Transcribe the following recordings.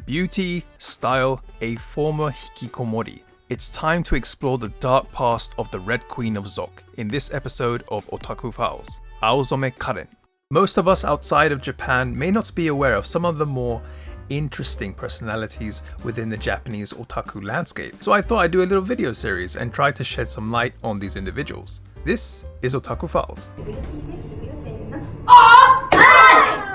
Beauty, style, a former Hikikomori. It's time to explore the dark past of the Red Queen of Zok in this episode of Otaku Files, Aizome Karen. Most of us outside of Japan may not be aware of some of the more interesting personalities within the Japanese otaku landscape, so I thought I'd do a little video series and try to shed some light on these individuals. This is Otaku Files.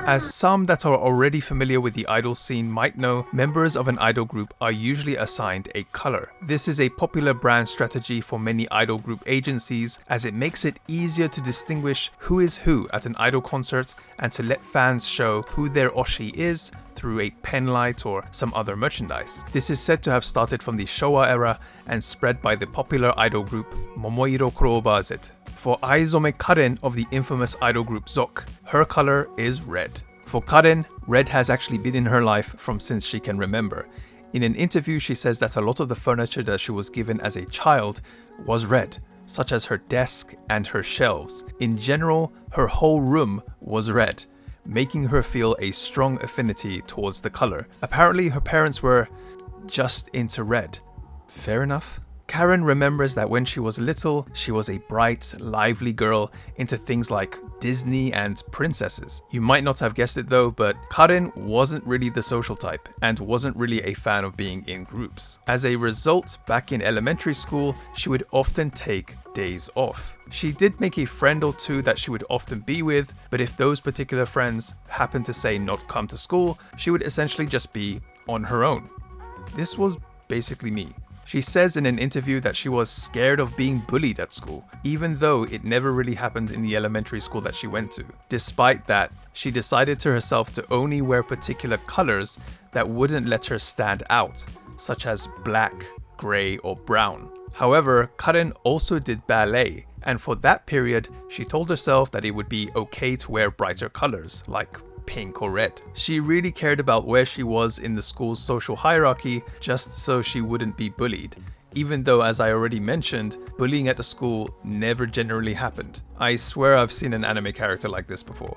As some that are already familiar with the idol scene might know, members of an idol group are usually assigned a color. This is a popular brand strategy for many idol group agencies, as it makes it easier to distinguish who is who at an idol concert and to let fans show who their oshi is through a pen light or some other merchandise. This is said to have started from the Showa era and spread by the popular idol group Momoiro Clover. For Aizome Karen of the infamous idol group Zok, her color is red. For Karen, red has actually been in her life from since she can remember. In an interview, she says that a lot of the furniture that she was given as a child was red, such as her desk and her shelves. In general, her whole room was red, making her feel a strong affinity towards the color. Apparently, her parents were just into red. Fair enough. Karen remembers that when she was little, she was a bright, lively girl into things like Disney and princesses. You might not have guessed it though, but Karen wasn't really the social type and wasn't really a fan of being in groups. As a result, back in elementary school, she would often take days off. She did make a friend or two that she would often be with, but if those particular friends happened to say not come to school, she would essentially just be on her own. This was basically me. She says in an interview that she was scared of being bullied at school, even though it never really happened in the elementary school that she went to. Despite that, she decided to herself to only wear particular colors that wouldn't let her stand out, such as black, grey or brown. However, Karen also did ballet, and for that period, she told herself that it would be okay to wear brighter colors, like pink or red. She really cared about where she was in the school's social hierarchy just so she wouldn't be bullied, even though, as I already mentioned, bullying at the school never generally happened. I swear I've seen an anime character like this before.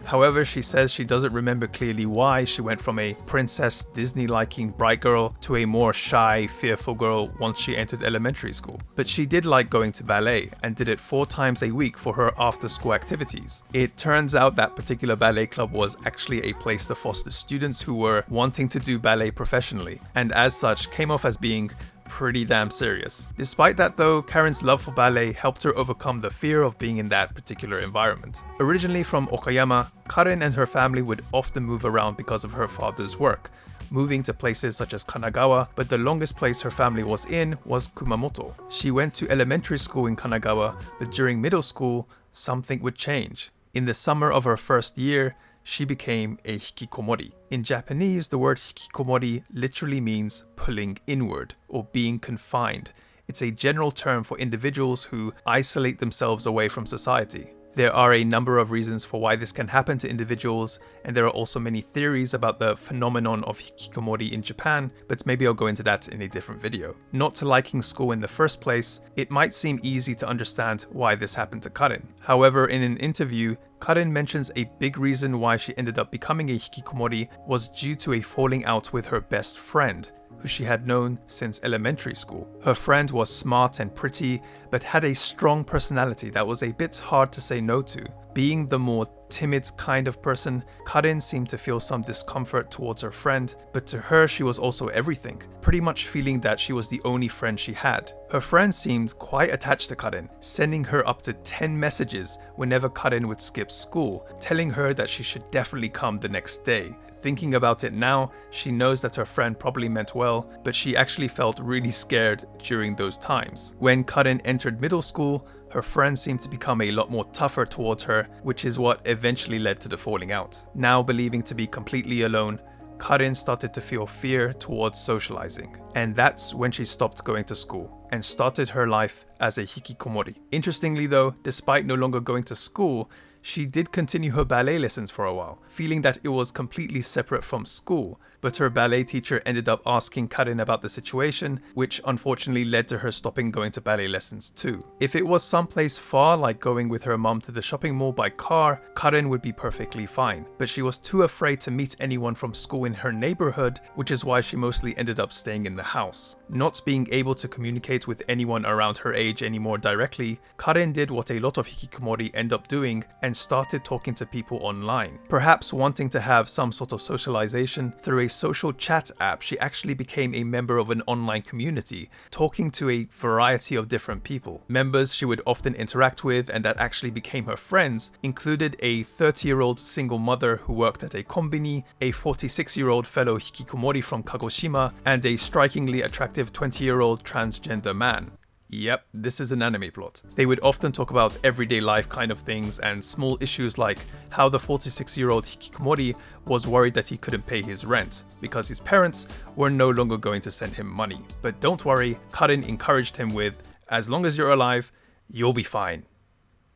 However, she says she doesn't remember clearly why she went from a princess Disney-liking bright girl to a more shy, fearful girl once she entered elementary school. But she did like going to ballet and did it 4 times a week for her after-school activities. It turns out that particular ballet club was actually a place to foster students who were wanting to do ballet professionally, and as such came off as being pretty damn serious. Despite that though, Karen's love for ballet helped her overcome the fear of being in that particular environment. Originally from Okayama, Karen and her family would often move around because of her father's work, moving to places such as Kanagawa, but the longest place her family was in was Kumamoto. She went to elementary school in Kanagawa, but during middle school, something would change. In the summer of her first year, she became a hikikomori. In Japanese, the word hikikomori literally means pulling inward or being confined. It's a general term for individuals who isolate themselves away from society. There are a number of reasons for why this can happen to individuals, and there are also many theories about the phenomenon of hikikomori in Japan, but maybe I'll go into that in a different video. Not liking school in the first place, it might seem easy to understand why this happened to Karen. However, in an interview, Karen mentions a big reason why she ended up becoming a hikikomori was due to a falling out with her best friend, who she had known since elementary school. Her friend was smart and pretty, but had a strong personality that was a bit hard to say no to. Being the more timid kind of person, Karen seemed to feel some discomfort towards her friend, but to her she was also everything, pretty much feeling that she was the only friend she had. Her friend seemed quite attached to Karen, sending her up to 10 messages whenever Karen would skip school, telling her that she should definitely come the next day. Thinking about it now, she knows that her friend probably meant well, but she actually felt really scared during those times. When Karen entered middle school, her friends seemed to become a lot more tougher towards her, which is what eventually led to the falling out. Now believing to be completely alone, Karen started to feel fear towards socializing, and that's when she stopped going to school and started her life as a hikikomori. Interestingly though, despite no longer going to school, She did continue her ballet lessons for a while, feeling that it was completely separate from school, but her ballet teacher ended up asking Karen about the situation, which unfortunately led to her stopping going to ballet lessons too. If it was someplace far, like going with her mum to the shopping mall by car, Karen would be perfectly fine, but she was too afraid to meet anyone from school in her neighborhood, which is why she mostly ended up staying in the house. Not being able to communicate with anyone around her age anymore directly, Karen did what a lot of hikikomori end up doing and started talking to people online. Perhaps wanting to have some sort of socialization through a social chat app, she actually became a member of an online community, talking to a variety of different people. Members she would often interact with and that actually became her friends included a 30-year-old single mother who worked at a konbini, a 46-year-old fellow hikikomori from Kagoshima, and a strikingly attractive 20-year-old transgender man. Yep, this is an anime plot. They would often talk about everyday life kind of things and small issues like how the 46-year-old hikikomori was worried that he couldn't pay his rent because his parents were no longer going to send him money. But don't worry, Karen encouraged him with, "As long as you're alive, you'll be fine."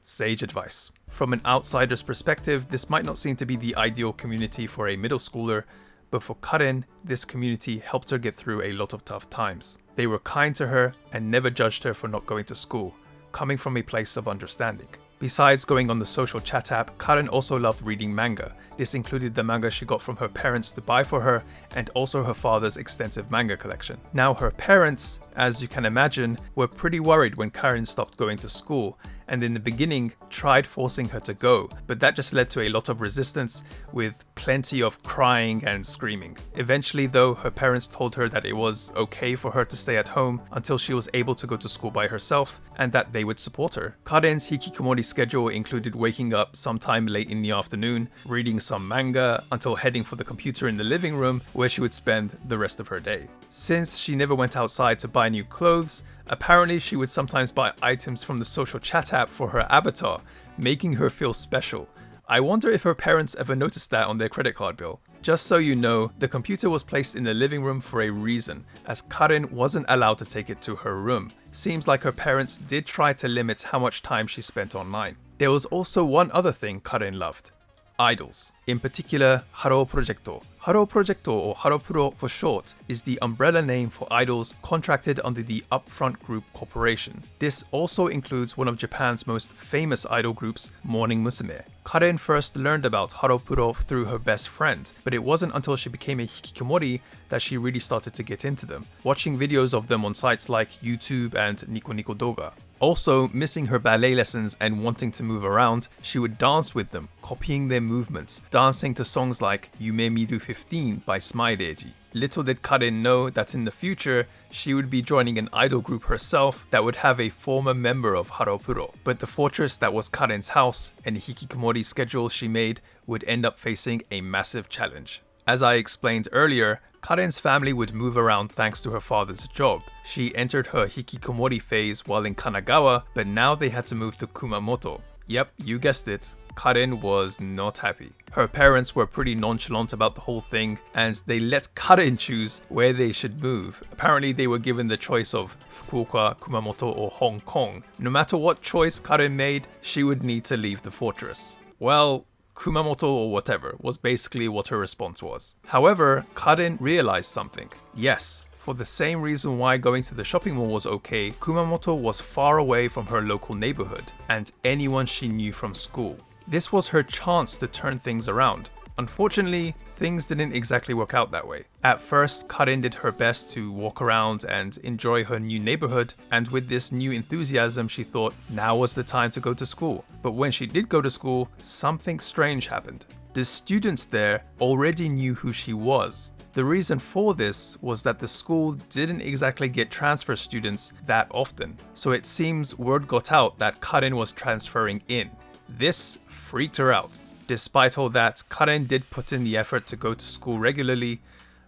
Sage advice. From an outsider's perspective, this might not seem to be the ideal community for a middle schooler, but for Karen, this community helped her get through a lot of tough times. They were kind to her and never judged her for not going to school, coming from a place of understanding. Besides going on the social chat app, Karen also loved reading manga. This included the manga she got from her parents to buy for her, and also her father's extensive manga collection. Now her parents, as you can imagine, were pretty worried when Karen stopped going to school, and in the beginning tried forcing her to go, but that just led to a lot of resistance with plenty of crying and screaming. Eventually though, her parents told her that it was okay for her to stay at home until she was able to go to school by herself, and that they would support her. Karen's hikikomori schedule included waking up sometime late in the afternoon, reading some manga, until heading for the computer in the living room where she would spend the rest of her day. Since she never went outside to buy new clothes, apparently she would sometimes buy items from the social chat app for her avatar, making her feel special. I wonder if her parents ever noticed that on their credit card bill. Just so you know, the computer was placed in the living room for a reason, as Karen wasn't allowed to take it to her room. Seems like her parents did try to limit how much time she spent online. There was also one other thing Karen loved: idols. In particular, Haro Projecto. Haro Projecto, or Haropro for short, is the umbrella name for idols contracted under the Upfront Group Corporation. This also includes one of Japan's most famous idol groups, Morning Musume. Karen first learned about Haropro through her best friend, but it wasn't until she became a hikikomori that she really started to get into them, watching videos of them on sites like YouTube and Nico Nico Doga. Also, missing her ballet lessons and wanting to move around, she would dance with them, copying their movements, dancing to songs like Yume Miru 15 by Smile-Eiji. Little did Karen know that in the future, she would be joining an idol group herself that would have a former member of Haropuro. But the fortress that was Karen's house and the hikikomori schedule she made would end up facing a massive challenge. As I explained earlier, Karen's family would move around thanks to her father's job. She entered her hikikomori phase while in Kanagawa, but now they had to move to Kumamoto. Yep, you guessed it. Karen was not happy. Her parents were pretty nonchalant about the whole thing, and they let Karen choose where they should move. Apparently they were given the choice of Fukuoka, Kumamoto, or Hong Kong. No matter what choice Karen made, she would need to leave the fortress. Well, Kumamoto or whatever was basically what her response was. However, Karen realized something. Yes, for the same reason why going to the shopping mall was okay, Kumamoto was far away from her local neighborhood and anyone she knew from school. This was her chance to turn things around. Unfortunately, things didn't exactly work out that way. At first, Karen did her best to walk around and enjoy her new neighborhood, and with this new enthusiasm, she thought now was the time to go to school. But when she did go to school, something strange happened. The students there already knew who she was. The reason for this was that the school didn't exactly get transfer students that often, so it seems word got out that Karen was transferring in. This freaked her out. Despite all that, Karen did put in the effort to go to school regularly,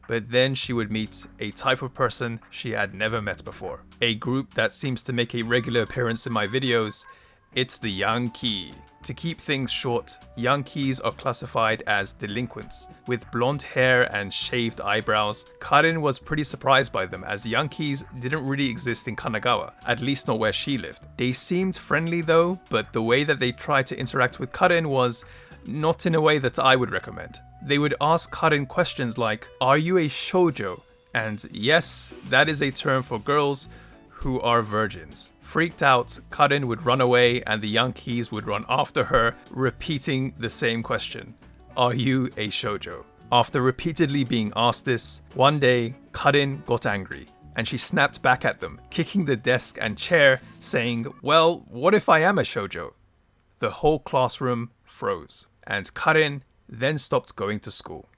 but then she would meet a type of person she had never met before. A group that seems to make a regular appearance in my videos. It's the Yankee. To keep things short, young keys are classified as delinquents. With blonde hair and shaved eyebrows, Karen was pretty surprised by them as young keys didn't really exist in Kanagawa, at least not where she lived. They seemed friendly though, but the way that they tried to interact with Karen was not in a way that I would recommend. They would ask Karen questions like, "Are you a shoujo?" And yes, that is a term for girls who are virgins. Freaked out, Karen would run away and the young keys would run after her, repeating the same question. Are you a shoujo? After repeatedly being asked this, one day, Karen got angry and she snapped back at them, kicking the desk and chair, saying, "Well, what if I am a shoujo?" The whole classroom froze, and Karen then stopped going to school.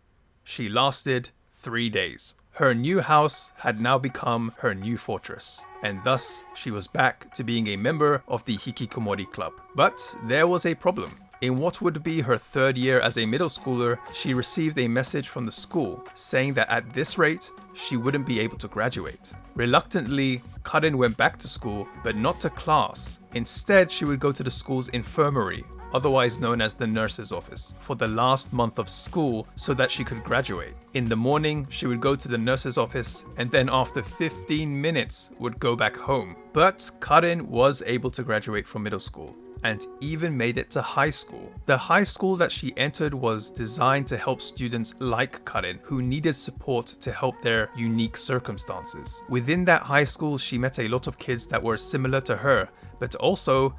She lasted 3 days. Her new house had now become her new fortress, and thus she was back to being a member of the Hikikomori club. But there was a problem. In what would be her 3rd year as a middle schooler, she received a message from the school saying that at this rate, she wouldn't be able to graduate. Reluctantly, Karen went back to school, but not to class. Instead, she would go to the school's infirmary, otherwise known as the nurse's office, for the last month of school so that she could graduate. In the morning, she would go to the nurse's office and then after 15 minutes would go back home. But Karen was able to graduate from middle school and even made it to high school. The high school that she entered was designed to help students like Karen who needed support to help their unique circumstances. Within that high school, she met a lot of kids that were similar to her, but also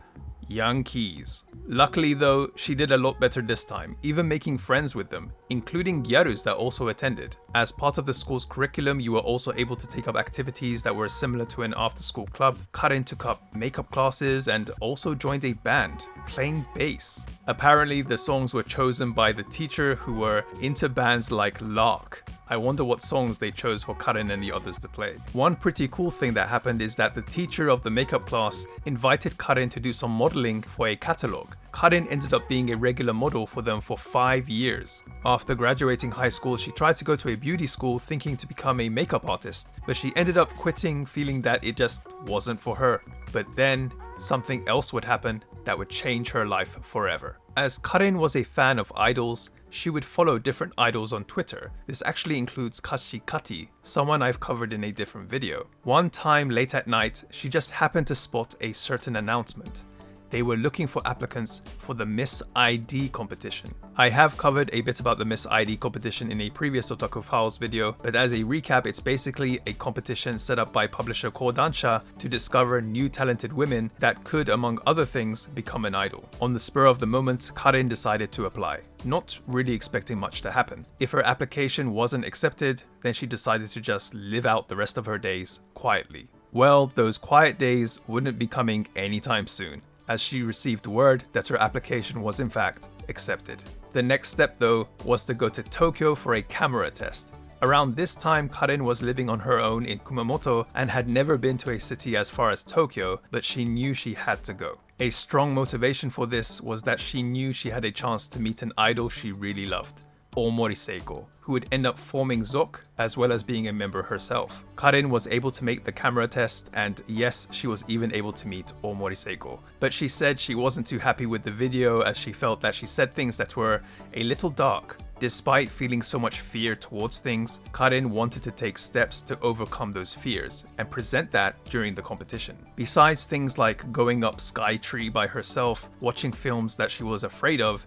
young keys. Luckily though, she did a lot better this time, even making friends with them, including gyarus that also attended. As part of the school's curriculum, you were also able to take up activities that were similar to an after-school club. Karen took up makeup classes and also joined a band, playing bass. Apparently, the songs were chosen by the teacher who were into bands like Lark. I wonder what songs they chose for Karen and the others to play. One pretty cool thing that happened is that the teacher of the makeup class invited Karen to do some modeling for a catalogue. Karen ended up being a regular model for them for 5 years. After graduating high school, she tried to go to a beauty school thinking to become a makeup artist, but she ended up quitting feeling that it just wasn't for her. But then something else would happen that would change her life forever. As Karen was a fan of idols, she would follow different idols on Twitter. This actually includes Kashikati, someone I've covered in a different video. One time late at night, she just happened to spot a certain announcement. They were looking for applicants for the Miss ID competition. I have covered a bit about the Miss ID competition in a previous Otaku Files video, but as a recap, it's basically a competition set up by publisher Kodansha to discover new talented women that could, among other things, become an idol. On the spur of the moment, Karen decided to apply, not really expecting much to happen. If her application wasn't accepted, then she decided to just live out the rest of her days quietly. Well, those quiet days wouldn't be coming anytime soon, as she received word that her application was in fact accepted. The next step though was to go to Tokyo for a camera test. Around this time, Karen was living on her own in Kumamoto and had never been to a city as far as Tokyo, but she knew she had to go. A strong motivation for this was that she knew she had a chance to meet an idol she really loved, Omori Seiko, who would end up forming ZOC as well as being a member herself. Karen was able to make the camera test, and yes, she was even able to meet Omori Seiko. But she said she wasn't too happy with the video as she felt that she said things that were a little dark. Despite feeling so much fear towards things, Karen wanted to take steps to overcome those fears and present that during the competition. Besides things like going up Skytree by herself, watching films that she was afraid of,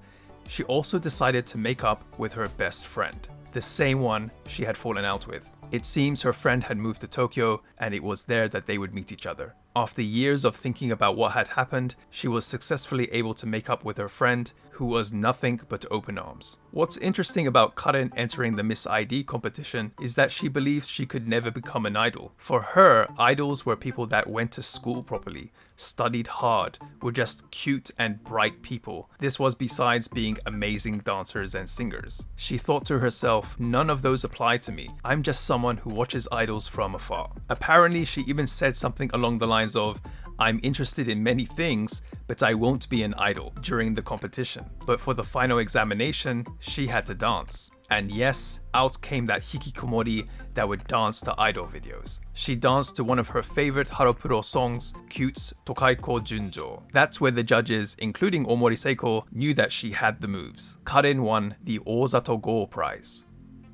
she also decided to make up with her best friend, the same one she had fallen out with. It seems her friend had moved to Tokyo and it was there that they would meet each other. After years of thinking about what had happened, she was successfully able to make up with her friend, who was nothing but open arms. What's interesting about Karen entering the Miss ID competition is that she believed she could never become an idol. For her, idols were people that went to school properly, studied hard, were just cute and bright people. This was besides being amazing dancers and singers. She thought to herself, none of those apply to me. I'm just someone who watches idols from afar. Apparently, she even said something along the lines of, I'm interested in many things, but I won't be an idol during the competition. But for the final examination, she had to dance. And yes, out came that Hikikomori that would dance to idol videos. She danced to one of her favorite Haropuro songs, Cute's Tokaiko Junjo. That's where the judges, including Omori Seiko, knew that she had the moves. Karen won the Ozato Go prize.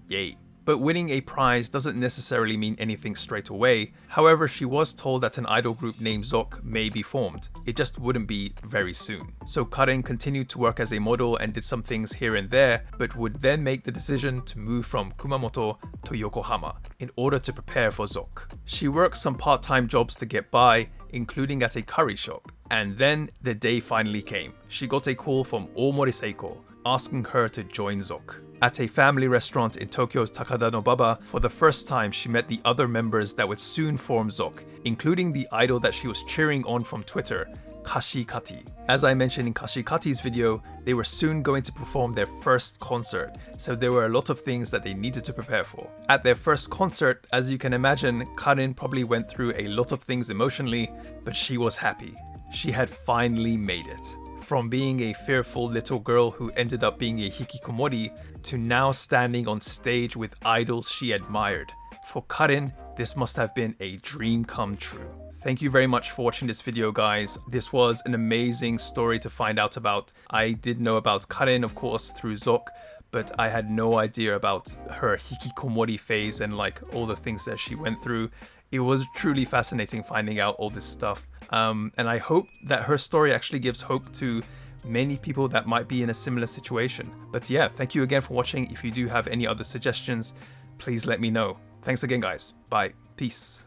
Yay. But winning a prize doesn't necessarily mean anything straight away. However, she was told that an idol group named ZOC may be formed. It just wouldn't be very soon. So Karen continued to work as a model and did some things here and there, but would then make the decision to move from Kumamoto to Yokohama in order to prepare for ZOC. She worked some part-time jobs to get by, including at a curry shop. And then the day finally came. She got a call from Omori Seiko, asking her to join ZOC. At a family restaurant in Tokyo's Takada no Baba, for the first time she met the other members that would soon form ZOC, including the idol that she was cheering on from Twitter, Kashikati. As I mentioned in Kashikati's video, they were soon going to perform their first concert, so there were a lot of things that they needed to prepare for. At their first concert, as you can imagine, Karen probably went through a lot of things emotionally, but she was happy. She had finally made it. From being a fearful little girl who ended up being a hikikomori to now standing on stage with idols she admired. For Karen, this must have been a dream come true. Thank you very much for watching this video, guys. This was an amazing story to find out about. I did know about Karen, of course, through ZOC, but I had no idea about her hikikomori phase and like all the things that she went through. It was truly fascinating finding out all this stuff. And I hope that her story actually gives hope to many people that might be in a similar situation. But yeah, thank you again for watching. If you do have any other suggestions, please let me know. Thanks again, guys. Bye. Peace.